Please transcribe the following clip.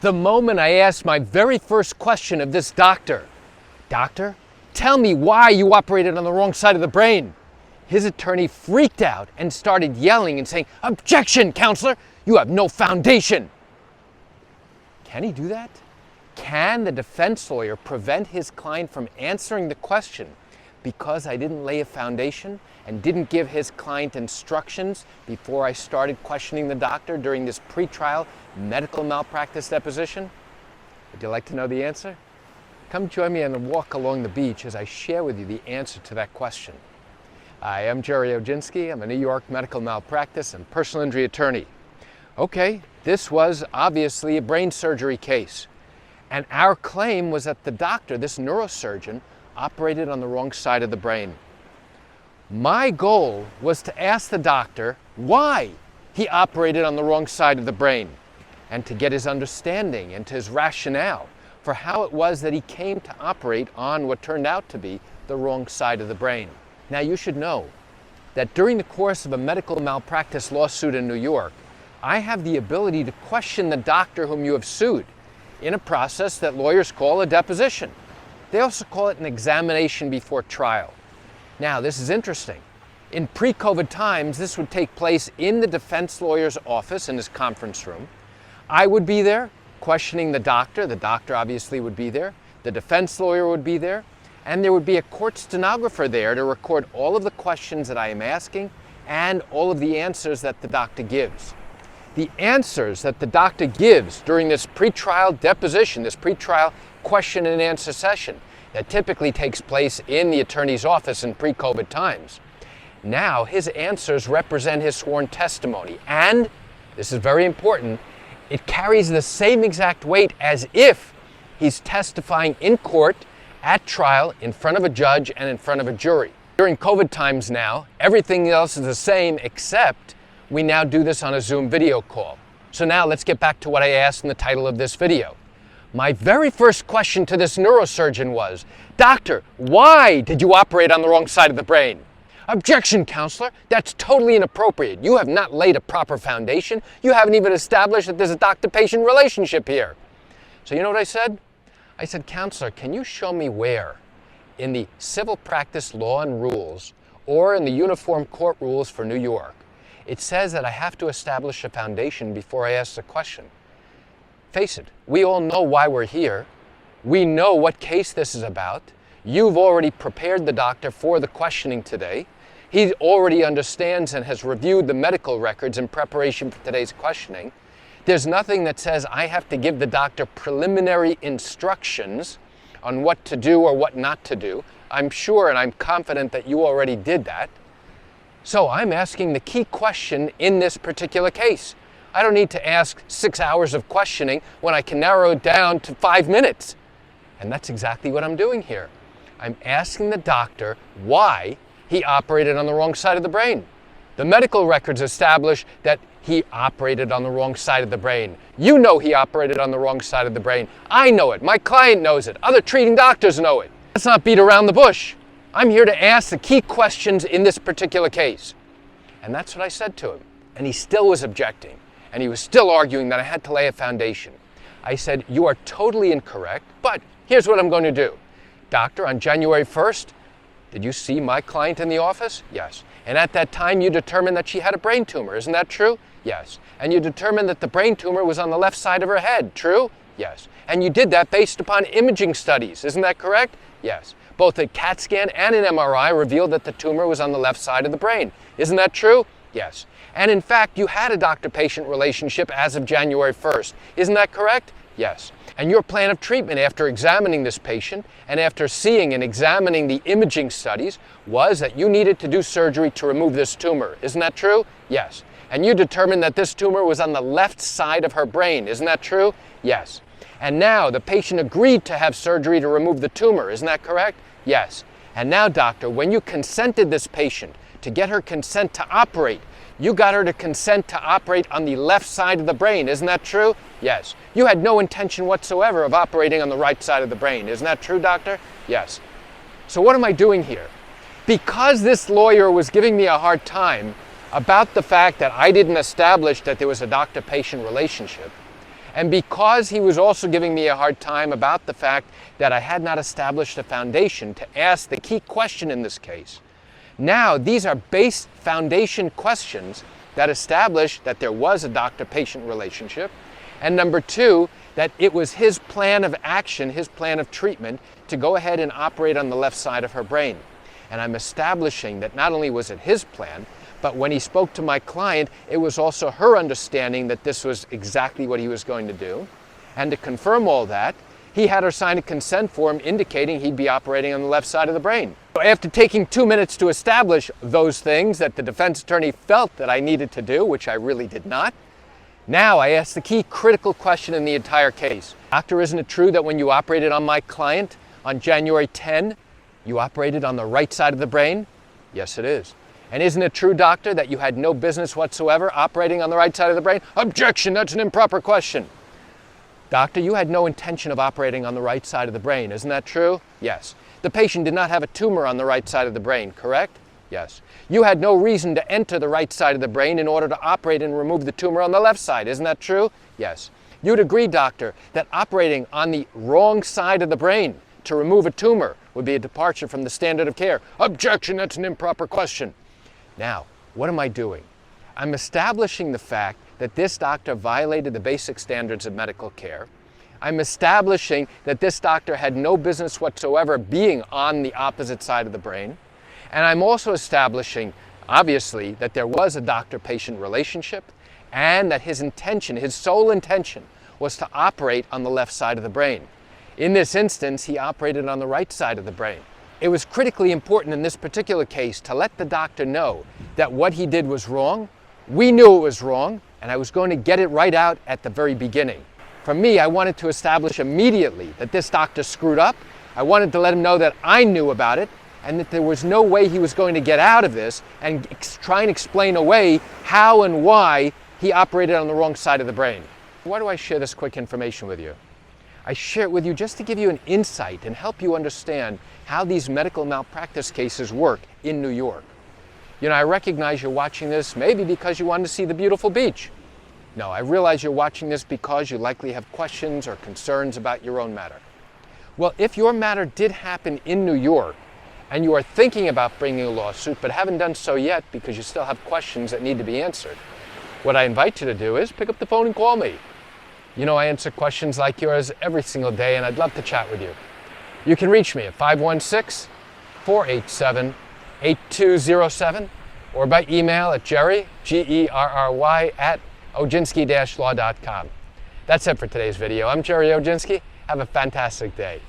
The moment I asked my very first question of this doctor, "Doctor, tell me why you operated on the wrong side of the brain," his attorney freaked out and started yelling and saying, "Objection, counselor! You have no foundation!" Can he do that? Can the defense lawyer prevent his client from answering the question because I didn't lay a foundation and didn't give his client instructions before I started questioning the doctor during this pretrial medical malpractice deposition? Would you like to know the answer? Come join me on a walk along the beach as I share with you the answer to that question. I am Gerry Oginski. I'm a New York medical malpractice and personal injury attorney. Okay, this was obviously a brain surgery case. And our claim was that the doctor, this neurosurgeon, operated on the wrong side of the brain. My goal was to ask the doctor why he operated on the wrong side of the brain and to get his understanding and his rationale for how it was that he came to operate on what turned out to be the wrong side of the brain. Now, you should know that during the course of a medical malpractice lawsuit in New York, I have the ability to question the doctor whom you have sued in a process that lawyers call a deposition. They also call it an examination before trial. Now, this is interesting. In pre-COVID times, this would take place in the defense lawyer's office in his conference room. I would be there questioning the doctor obviously would be there, the defense lawyer would be there, and there would be a court stenographer there to record all of the questions that I am asking and all of the answers that the doctor gives. The answers that the doctor gives during this pretrial deposition, this pretrial question and answer session that typically takes place in the attorney's office in pre-COVID times. Now his answers represent his sworn testimony, and this is very important, it carries the same exact weight as if he's testifying in court at trial in front of a judge and in front of a jury. During COVID times now, everything else is the same except we now do this on a Zoom video call. So now let's get back to what I asked in the title of this video. My very first question to this neurosurgeon was, "Doctor, why did you operate on the wrong side of the brain?" "Objection, counselor. That's totally inappropriate. You have not laid a proper foundation. You haven't even established that there's a doctor-patient relationship here." So you know what I said? I said, "Counselor, can you show me where in the civil practice law and rules or in the uniform court rules for New York it says that I have to establish a foundation before I ask the question?" Face it, we all know why we're here. We know what case this is about. You've already prepared the doctor for the questioning today. He already understands and has reviewed the medical records in preparation for today's questioning. There's nothing that says I have to give the doctor preliminary instructions on what to do or what not to do. I'm sure and I'm confident that you already did that. So I'm asking the key question in this particular case. I don't need to ask 6 hours of questioning when I can narrow it down to 5 minutes. And that's exactly what I'm doing here. I'm asking the doctor why he operated on the wrong side of the brain. The medical records establish that he operated on the wrong side of the brain. You know he operated on the wrong side of the brain. I know it. My client knows it. Other treating doctors know it. Let's not beat around the bush. I'm here to ask the key questions in this particular case. And that's what I said to him. And he still was objecting. And he was still arguing that I had to lay a foundation. I said, "You are totally incorrect, but here's what I'm going to do. Doctor, on January 1st, did you see my client in the office?" "Yes." "And at that time you determined that she had a brain tumor, isn't that true?" "Yes." "And you determined that the brain tumor was on the left side of her head, true?" "Yes." "And you did that based upon imaging studies, isn't that correct?" "Yes." "Both a CAT scan and an MRI revealed that the tumor was on the left side of the brain, isn't that true?" "Yes." "And in fact, you had a doctor-patient relationship as of January 1st, isn't that correct?" "Yes." "And your plan of treatment after examining this patient and after seeing and examining the imaging studies was that you needed to do surgery to remove this tumor, isn't that true?" "Yes." "And you determined that this tumor was on the left side of her brain, isn't that true?" "Yes." "And now the patient agreed to have surgery to remove the tumor, isn't that correct?" "Yes." "And now, doctor, when you consented this patient to get her consent to operate, you got her to consent to operate on the left side of the brain, isn't that true?" "Yes." "You had no intention whatsoever of operating on the right side of the brain, isn't that true, doctor?" "Yes." So what am I doing here? Because this lawyer was giving me a hard time about the fact that I didn't establish that there was a doctor-patient relationship, And because he was also giving me a hard time about the fact that I had not established a foundation to ask the key question in this case, now these are base foundation questions that establish that there was a doctor-patient relationship, and number two, that it was his plan of action, his plan of treatment, to go ahead and operate on the left side of her brain. And I'm establishing that not only was it his plan, but when he spoke to my client, it was also her understanding that this was exactly what he was going to do. And to confirm all that, he had her sign a consent form indicating he'd be operating on the left side of the brain. So after taking 2 minutes to establish those things that the defense attorney felt that I needed to do, which I really did not, now I ask the key critical question in the entire case. Doctor, isn't it true that when you operated on my client on January 10, you operated on the right side of the brain? Yes, it is. And isn't it true, doctor, that you had no business whatsoever operating on the right side of the brain? Objection, that's an improper question. Doctor, you had no intention of operating on the right side of the brain, isn't that true? Yes. The patient did not have a tumor on the right side of the brain, correct? Yes. You had no reason to enter the right side of the brain in order to operate and remove the tumor on the left side, isn't that true? Yes. You'd agree, doctor, that operating on the wrong side of the brain to remove a tumor would be a departure from the standard of care. Objection, that's an improper question. Now, what am I doing? I'm establishing the fact that this doctor violated the basic standards of medical care. I'm establishing that this doctor had no business whatsoever being on the opposite side of the brain. And I'm also establishing, obviously, that there was a doctor-patient relationship and that his intention, his sole intention, was to operate on the left side of the brain. In this instance, he operated on the right side of the brain. It was critically important in this particular case to let the doctor know that what he did was wrong. We knew it was wrong, and I was going to get it right out at the very beginning. For me, I wanted to establish immediately that this doctor screwed up. I wanted to let him know that I knew about it and that there was no way he was going to get out of this and try and explain away how and why he operated on the wrong side of the brain. Why do I share this quick information with you? I share it with you just to give you an insight and help you understand how these medical malpractice cases work in New York. You know, I recognize you're watching this maybe because you want to see the beautiful beach. No, I realize you're watching this because you likely have questions or concerns about your own matter. Well, if your matter did happen in New York and you are thinking about bringing a lawsuit but haven't done so yet because you still have questions that need to be answered, what I invite you to do is pick up the phone and call me. You know, I answer questions like yours every single day, and I'd love to chat with you. You can reach me at 516-487-8207 or by email at Gerry, Gerry, at Oginski-law.com. That's it for today's video. I'm Gerry Oginski. Have a fantastic day.